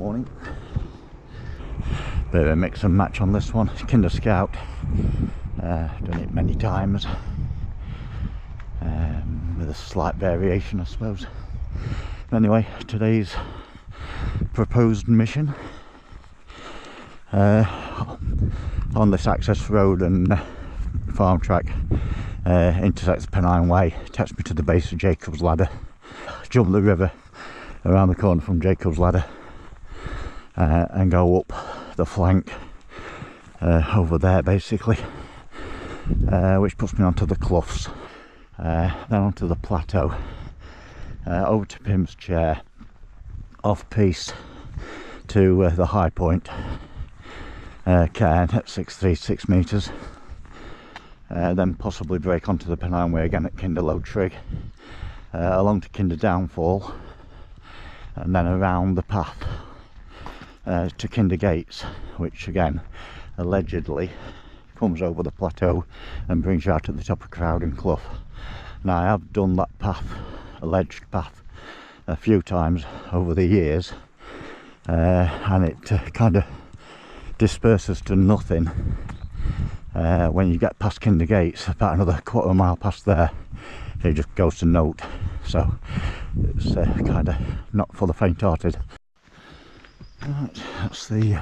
Morning. Bit of a mix and match on this one. Kinder Scout. Done it many times. With a slight variation, I suppose. Anyway, today's proposed mission on this access road and farm track intersects Pennine Way, takes me to the base of Jacob's Ladder, jump the river around the corner from Jacob's Ladder and go up the flank over there basically, which puts me onto the Cloughs, then onto the plateau, over to Mtr off piste to the high point, cairn at 636 metres, then possibly break onto the Pennine Way again at Kinder Low Trig, along to Kinder Downfall, and then around the path to Kinder Gates, which again allegedly comes over the plateau and brings you out at the top of Crowden Clough. Now, I have done that path, alleged path, a few times over the years, and it kind of disperses to nothing when you get past Kinder Gates. About another quarter mile past there, it just goes to note. So it's kind of not for the faint-hearted. Right, that's the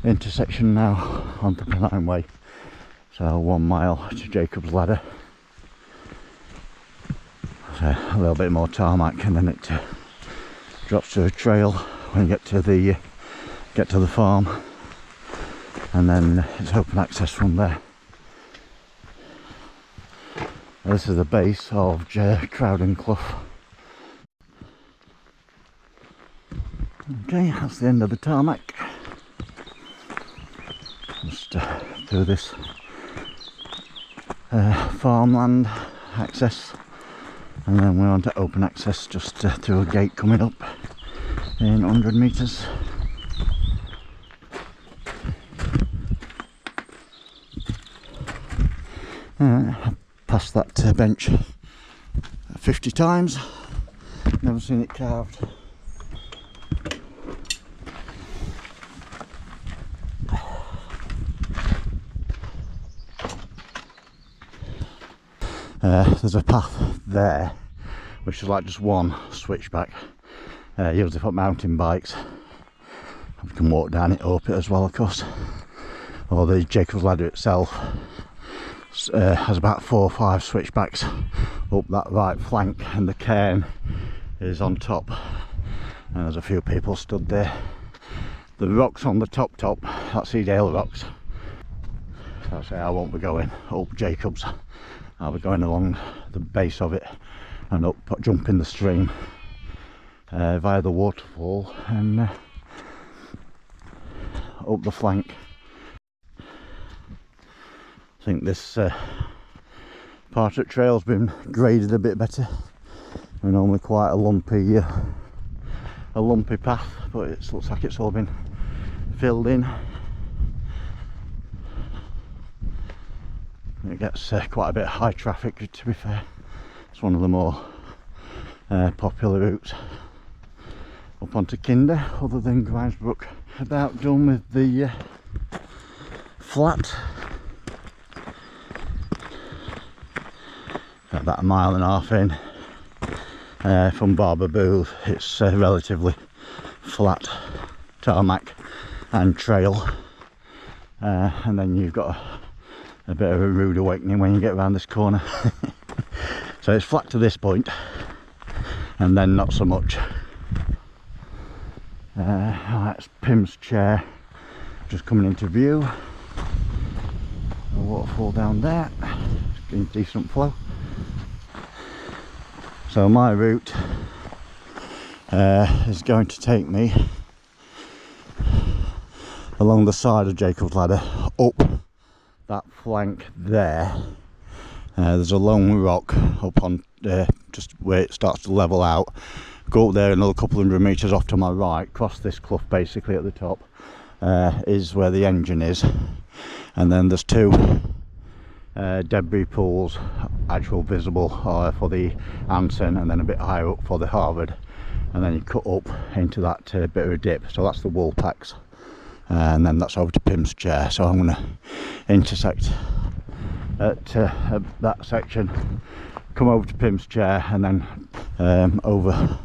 intersection now on the Pennine Way. So 1 mile to Jacob's Ladder. So a little bit more tarmac, and then it drops to a trail when you get to the farm, and then it's open access from there. This is the base of Crowden Clough. Okay, that's the end of the tarmac. Just through this farmland access, and then we're on to open access just through a gate coming up in 100 metres. I've passed that bench 50 times, never seen it carved. There's a path there which is like just one switchback, usually for mountain bikes. You can walk down it, up it as well, of course. Or the Jacob's Ladder itself has about 4 or 5 switchbacks up that right flank, and the cairn is on top, and there's a few people stood there. The rocks on the top, that's Edale Rocks. So I say I won't be going up Jacob's. I'll be going along the base of it and up, jumping the stream via the waterfall and up the flank. I think this part of the trail's been graded a bit better. We're normally quite a lumpy path, but it looks like it's all been filled in. It gets quite a bit of high traffic, to be fair. It's one of the more popular routes up onto Kinder, other than Grimesbrook. About done with the flat. About 1.5 miles in from Barber Booth. It's relatively flat tarmac and trail, and then you've got a bit of a rude awakening when you get around this corner. So it's flat to this point, and then not so much. That's Mtr just coming into view. A waterfall down there, getting decent flow. So my route is going to take me along the side of Jacob's Ladder, up that flank there. There's a long rock up on just where it starts to level out. Go up there another couple 100 metres off to my right, cross this clough basically at the top, is where the engine is, and then there's 2 debris pools, actual visible for the Anson, and then a bit higher up for the Harvard, and then you cut up into that bit of a dip. So that's the Woolpacks, and then that's over to Mtr Chair. So I'm going to intersect at that section, come over to Mtr Chair, and then over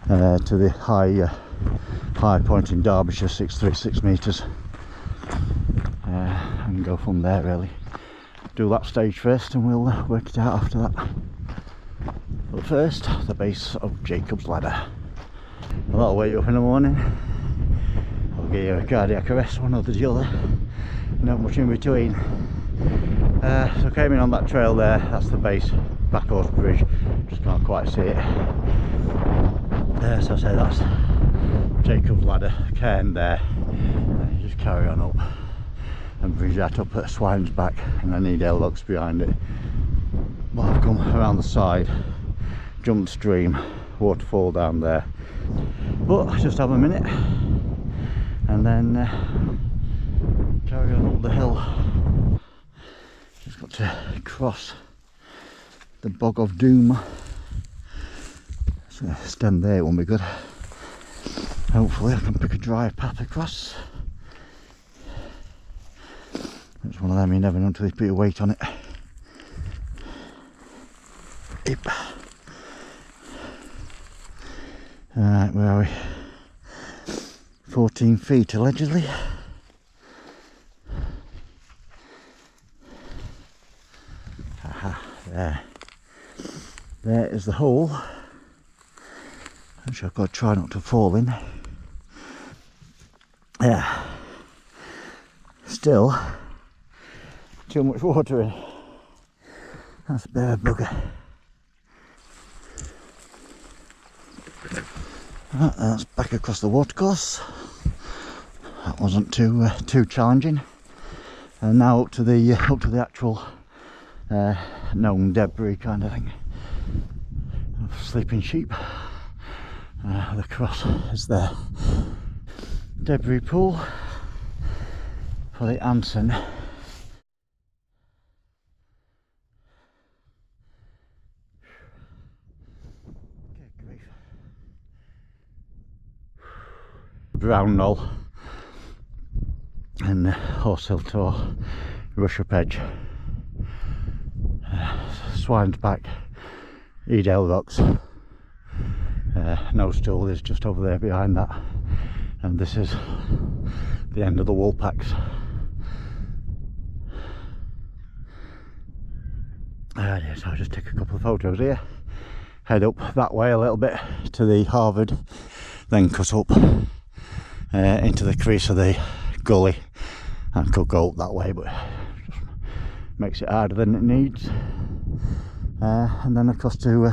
to the high point in Derbyshire, 636 metres, and go from there really. Do that stage first and we'll work it out after that. But first, the base of Jacob's Ladder. Well, that'll wake you up in the morning. I'll give you a cardiac arrest, one or the other. Not much in between. So came in on that trail there, that's the base, Backhorse Bridge. Just can't quite see it. So I say that's Jacob's Ladder, cairn there. And you just carry on up and bridge that up at Swine's Back, and then Edale Locks behind it. Well, I've come around the side, jumped stream, waterfall down there, but I just have a minute and then carry on up the hill. Just got to cross the Bog of Doom, so stand there, it won't be good. Hopefully I can pick a dry path across. It's one of them you never know until you put your weight on it. Yep. Alright, where are we? 14 feet allegedly. Aha, there. There is the hole, which I've got to try not to fall in. Yeah. Still, too much water in. That's a bit of a bugger. Right, that's back across the watercourse. That wasn't too challenging. And now up to the actual known debris kind of thing of sleeping sheep. The cross is there. Debris pool for the Anson. Brown Knoll and Horsehill Tor, Rush Up Edge, Swine's Back, Edale Rocks. No Stool is just over there behind that, and this is the end of the Woolpacks. So I'll just take a couple of photos here, head up that way a little bit to the Harvard, then cut up into the crease of the gully, and could go up that way, but just makes it harder than it needs. And then across to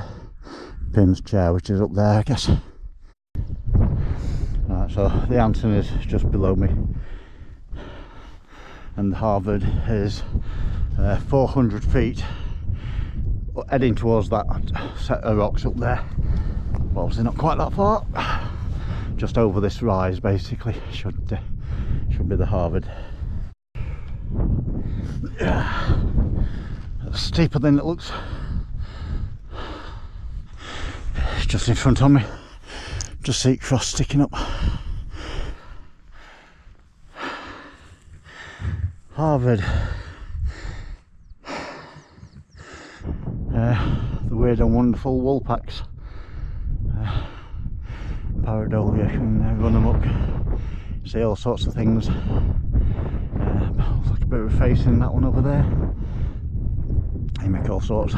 Mtr Chair, which is up there, I guess. Right, so the Anson is just below me, and the Harvard is 400 feet, heading towards that set of rocks up there. But obviously not quite that far. Just over this rise, basically, should be the Harvard. Yeah, it's steeper than it looks. It's just in front of me. Just see it cross sticking up. Harvard. The weird and wonderful Woolpacks. Pareidolia can run amok. See all sorts of things. Looks like a bit of a face in that one over there. They make all sorts.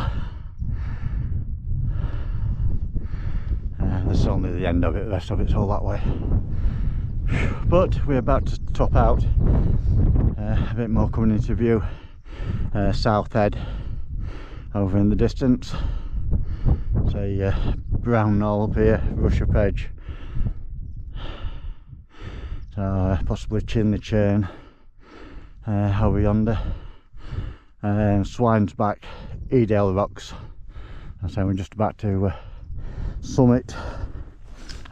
This is only the end of it, the rest of it's all that way. But we're about to top out. A bit more coming into view. South Head over in the distance. Say Brown Knoll up here, Rush Up Edge. So possibly Chinley Churn over yonder. Swine's Back, Edale Rocks. And so we're just about to summit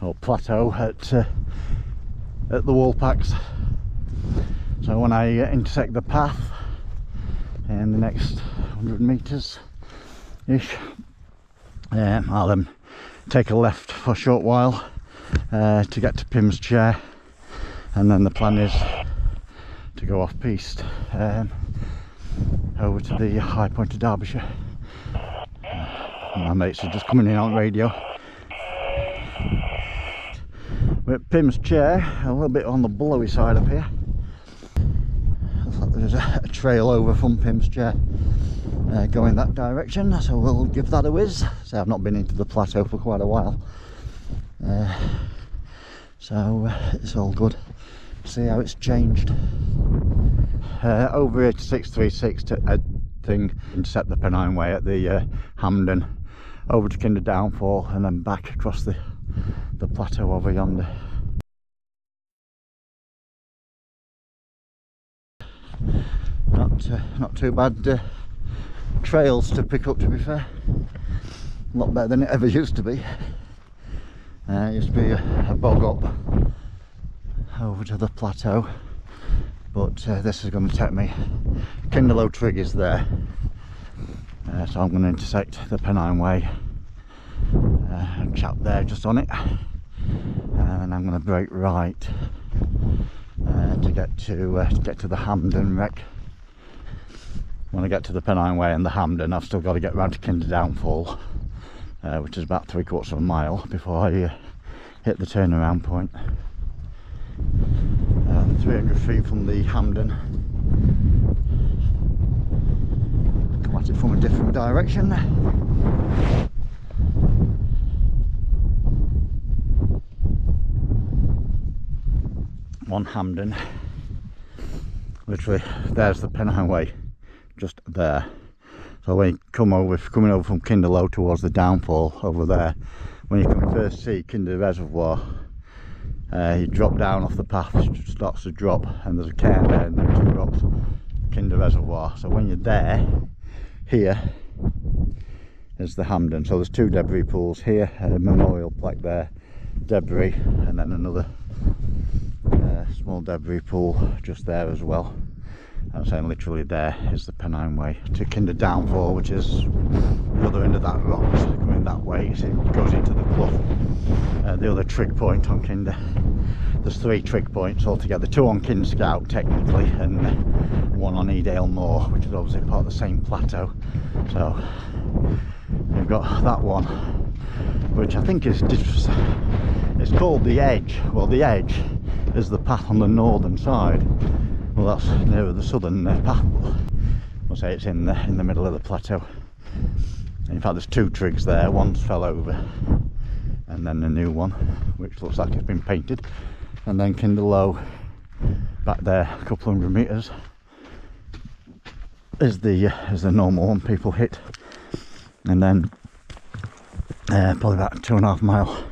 or plateau at the Woolpacks. So when I intersect the path in the next 100 metres ish, I'll take a left for a short while to get to Pim's Chair, and then the plan is to go off piste over to the high point of Derbyshire. My mates are just coming in on radio. We're at Pim's Chair, a little bit on the blowy side up here. Looks like there's a trail over from Pim's Chair going that direction, so we'll give that a whiz. So I've not been into the plateau for quite a while, so it's all good. See how it's changed. Over here to 636 to intercept the Pennine Way at the Hampden, over to Kinder Downfall, and then back across the plateau over yonder. Not too bad trails to pick up, to be fair. A lot better than it ever used to be. It used to be a bog up over to the plateau, but this is going to take me. Kinderlow Trig is there, so I'm going to intersect the Pennine Way, chap there just on it, and I'm going to brake right to get to the Hampden wreck. When I get to the Pennine Way and the Hampden, I've still got to get round to Kinder Downfall, which is about 3/4 of a mile before I hit the turnaround point. 300 feet from the Hampden. Come at it from a different direction. One Hampden. Literally, there's the Pennine Way, just there. So when you coming over from Kinderlow towards the Downfall over there, when you can first see Kinder Reservoir, you drop down off the path, it starts to drop, and there's a cairn there and then 2 rocks, Kinder Reservoir. So when you're there, here is the Hampden. So there's 2 debris pools here, a memorial plaque there, debris, and then another small debris pool just there as well. I'm saying literally there is the Pennine Way to Kinder Downfall, which is the other end of that rock. So coming that way, it goes into the Clough, the other trig point on Kinder. There's 3 trig points altogether, 2 on Kinder Scout technically, and 1 on Edale Moor, which is obviously part of the same plateau. So you've got that one, which I think is it's called the Edge. Well, the Edge is the path on the northern side. Well, that's nearer the southern path. I'll say it's in the middle of the plateau. In fact, there's 2 trigs there. One's fell over, and then a new one, which looks like it's been painted. And then Kinderlow, back there, a couple 100 metres, is the normal one people hit. And then probably about 2.5 mile,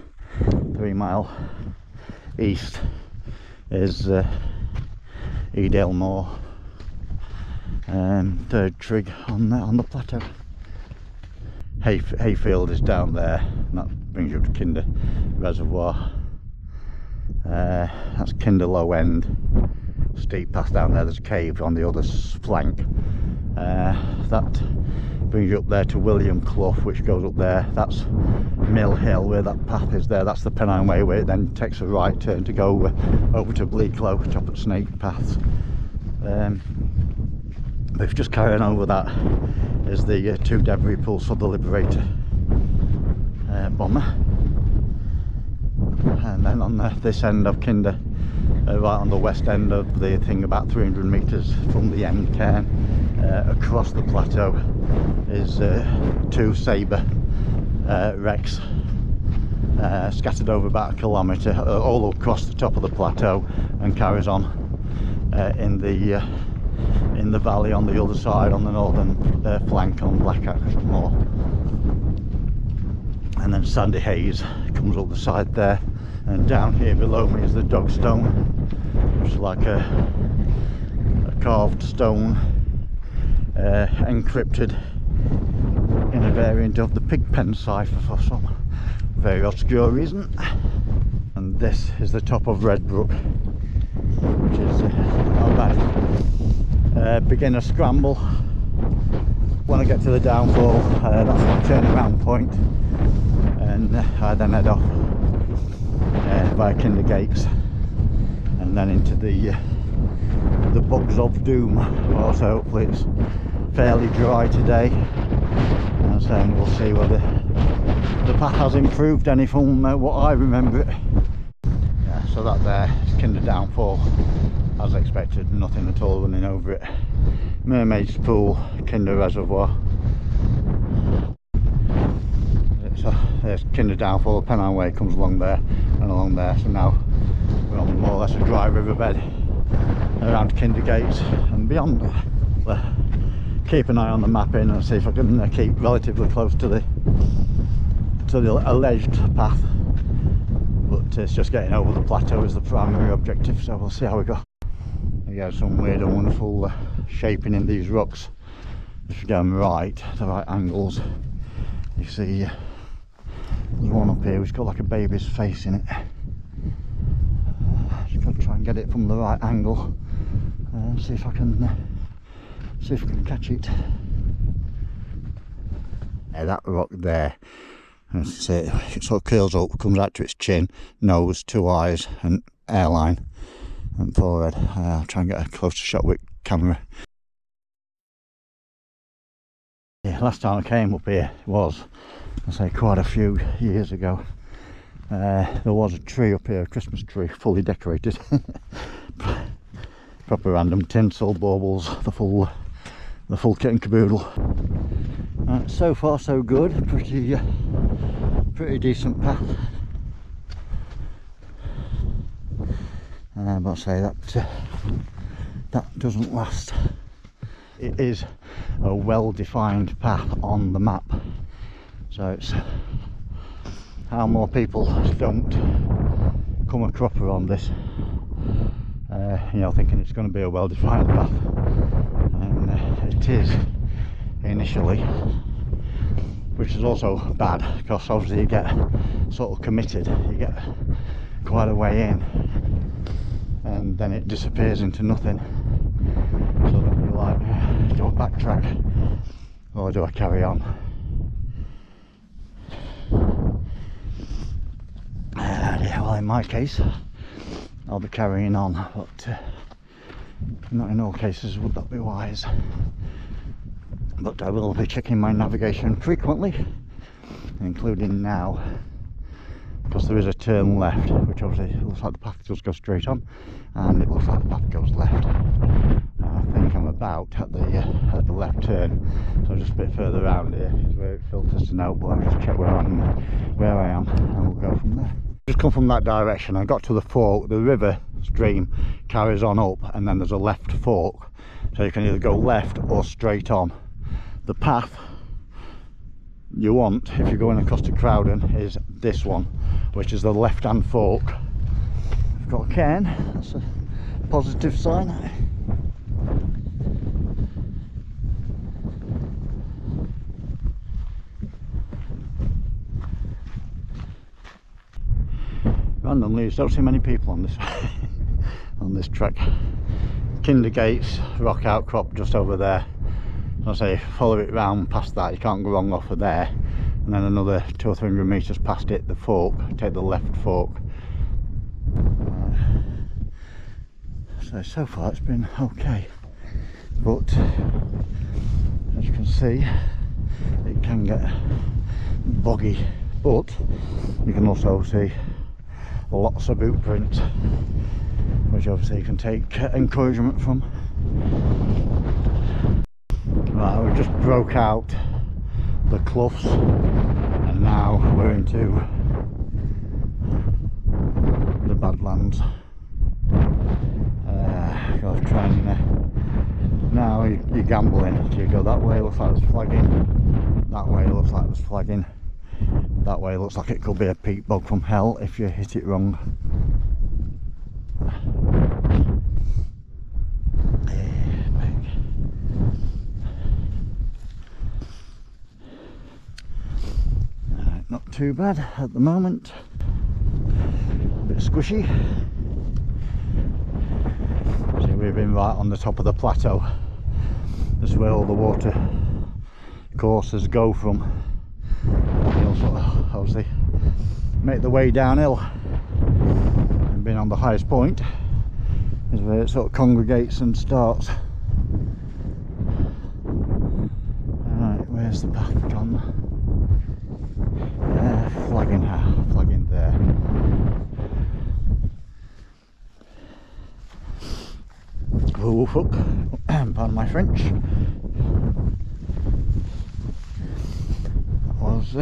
3 mile east is Edale Moor, 3rd trig on the plateau. Hayfield is down there, and that brings you up to Kinder Reservoir. That's Kinderlow end, steep path down there. There's a cave on the other flank. That brings you up there to William Clough, which goes up there. That's Mill Hill, where that path is there. That's the Pennine Way, where it then takes a right turn to go over to Bleaklow, top at Snake Paths. We've just carrying over that is the 2 debris pools for the Liberator bomber. And then on this end of Kinder, right on the west end of the thing, about 300 metres from the end cairn, across the plateau is 2 Sabre wrecks, scattered over about 1 kilometre, all across the top of the plateau, and carries on in the valley on the other side, on the northern flank on Black Axe Moor. And then Sandy Haze comes up the side there, and down here below me is the Dogstone, which is like a carved stone, encrypted in a variant of the Pigpen cipher for some very obscure reason. And this is the top of Redbrook, which is not bad. Beginner scramble. When I get to the Downfall, that's my turnaround point, and and I then head off via Kinder Gates and then into the Bugs of Doom. Also, hopefully it's fairly dry today, and so we'll see whether the path has improved any from what I remember it. Yeah, so that there is Kinder Downfall, as expected, nothing at all running over it. Mermaid's Pool, Kinder Reservoir. So there's Kinder Downfall, Pennine Way comes along there and along there, so now we're on more or less a dry riverbed around Kinder Gates and beyond. Keep an eye on the mapping and see if I can keep relatively close to the alleged path, but it's just getting over the plateau is the primary objective, so we'll see how we go. You get some weird and wonderful shaping in these rocks. If you go right, the right angles, you see there's one up here which got like a baby's face in it. Just got to try and get it from the right angle and see if I can catch it. Yeah, that rock there, as you see, it sort of curls up, comes out to its chin, nose, two eyes and hairline and forehead. I'll try and get a closer shot with camera. Yeah, last time I came up here was, I say, quite a few years ago. There was a tree up here, a Christmas tree, fully decorated. Proper random tinsel, baubles, the full kit and caboodle. So far so good, pretty decent path. But I say that doesn't last. It is a well-defined path on the map, so it's how more people don't come a cropper on this, you know, thinking it's going to be a well-defined path, and it is initially, which is also bad because obviously you get sort of committed, you get quite a way in and then it disappears into nothing. So then you're like, do I backtrack or do I carry on? Yeah, well, in my case I'll be carrying on, but not in all cases would that be wise. But I will be checking my navigation frequently, including now, because there is a turn left, which obviously looks like the path does go straight on, and it looks like the path goes left. I think I'm about at the left turn, so just a bit further around here is where it filters to know, but I'll just check where I am and we'll go from there. Just come from that direction, I got to the fork, the river stream carries on up and then there's a left fork, so you can either go left or straight on. The path you want, if you're going across to Crowden, is this one, which is the left hand fork. I've got a cairn, that's a positive sign. Randomly, you don't see many people on this on this trek. Kinder Gates rock outcrop just over there. I say follow it round past that, you can't go wrong off of there, and then another 200 or 300 metres past it, the fork, take the left fork. So far it's been okay, but as you can see it can get boggy, but you can also see lots of boot prints, which obviously you can take encouragement from. Right, we just broke out the Cloughs and now we're into the Badlands. Goes trying now you're gambling. Do you go that way? Looks like there's flagging. That way looks like there's flagging. That way looks like it could be a peat bog from hell if you hit it wrong. Not too bad at the moment, a bit squishy. See, we've been right on the top of the plateau. This is where all the water courses go from. You also obviously make the way downhill. And being on the highest point is where it sort of congregates and starts. Alright, where's the path gone? Flagging there. Oh, fuck. Pardon my French. That was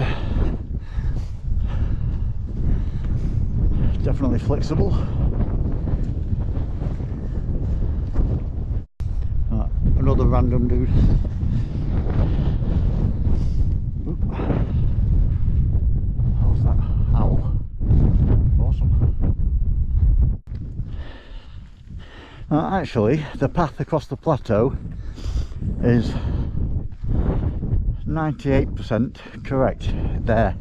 definitely flexible. Another random dude. Oop. How's that? Owl. Awesome. Actually, the path across the plateau is 98% correct there.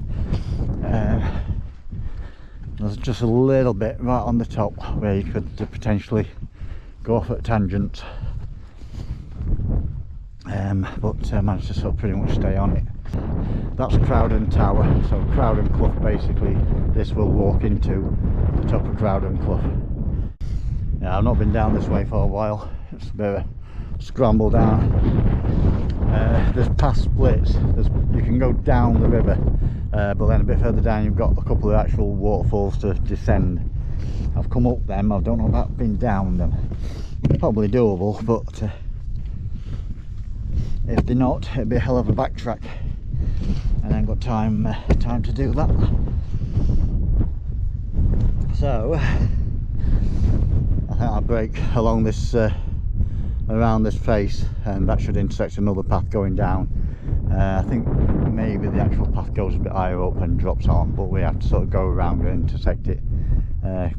There's just a little bit right on the top where you could potentially go off at tangents, but managed to sort of pretty much stay on it. That's Crowden Tower, so Crowden Clough, basically this will walk into the top of Crowden Clough. Yeah, I've not been down this way for a while. It's a bit of a scramble down. There's path splits. You can go down the river, but then a bit further down you've got a couple of actual waterfalls to descend. I've come up them, I don't know about being down them. Probably doable, but if they're not, it'd be a hell of a backtrack, and I ain't got time to do that. So I think I'll break along this around this face, and that should intersect another path going down. I think maybe the actual path goes a bit higher up and drops on, but we have to sort of go around and intersect it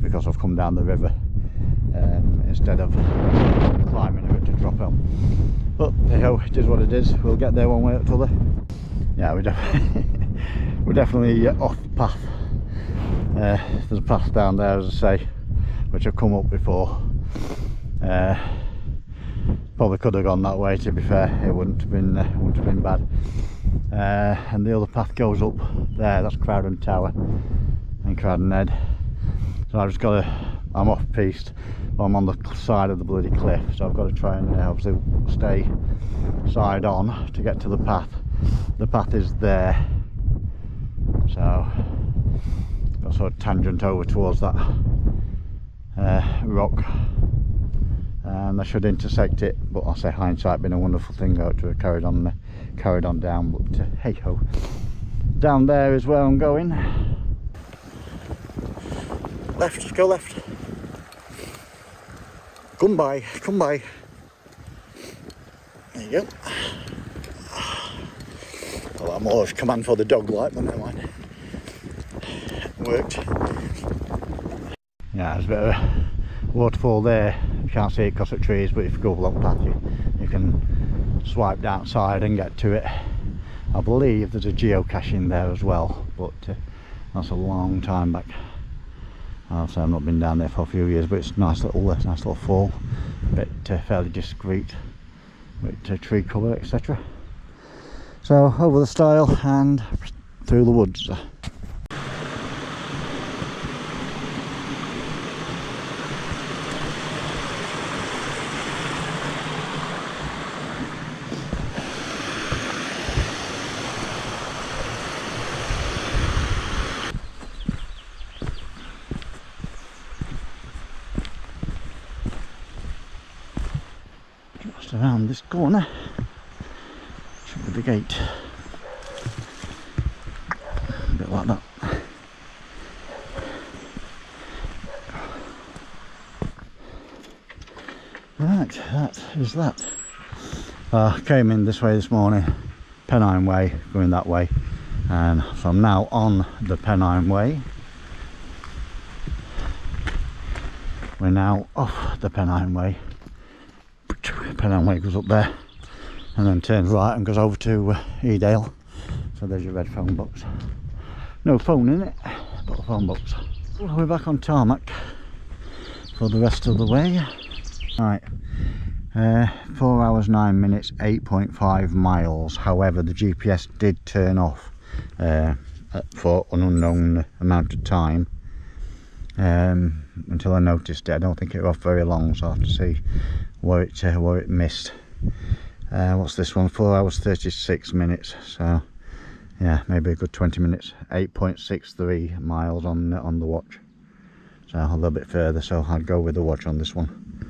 because I've come down the river instead of climbing a bit to drop on. But hey ho, it is what it is. We'll get there one way or the other. Yeah, we're definitely off the path. There's a path down there, as I say, which I've come up before. Probably could have gone that way, to be fair. It wouldn't have been bad. And the other path goes up there. That's Crowden Tower and Crowden Head. So I've just got to, I'm off piste, but I'm on the side of the bloody cliff, so I've got to try and obviously stay side on to get to the path. The path is there, so got sort of tangent over towards that rock, and I should intersect it, but I'll say hindsight being a wonderful thing to have carried on down, but hey ho, down there is where I'm going. Left, just go left. Come by. There you go. Well, I'm always command for the dog light, but never mind. Worked. Yeah, there's a bit of a waterfall there. You can't see it because of trees, but if you go along the path, you can swipe down side and get to it. I believe there's a geocache in there as well, but that's a long time back. I'll say I've not been down there for a few years, but it's a nice little fall, a bit fairly discreet, with tree cover, etc. So over the stile and through the woods. Around this corner should be the gate, a bit like that. Right, that is that. I came in this way this morning, Pennine Way, going that way, and so I'm now on the Pennine Way. We're now off the Pennine Way. Pennine Way goes up there and then turns right and goes over to Edale. So there's your red phone box. No phone in it, but a phone box. Well, we're back on tarmac for the rest of the way. Right, 4 hours 9 minutes, 8.5 miles. However, the GPS did turn off for an unknown amount of time, until I noticed it. I don't think it was off very long, so I'll have to see where it missed. What's this one? 4 hours 36 minutes, so yeah, maybe a good 20 minutes. 8.63 miles on the watch, so a little bit further, so I'd go with the watch on this one.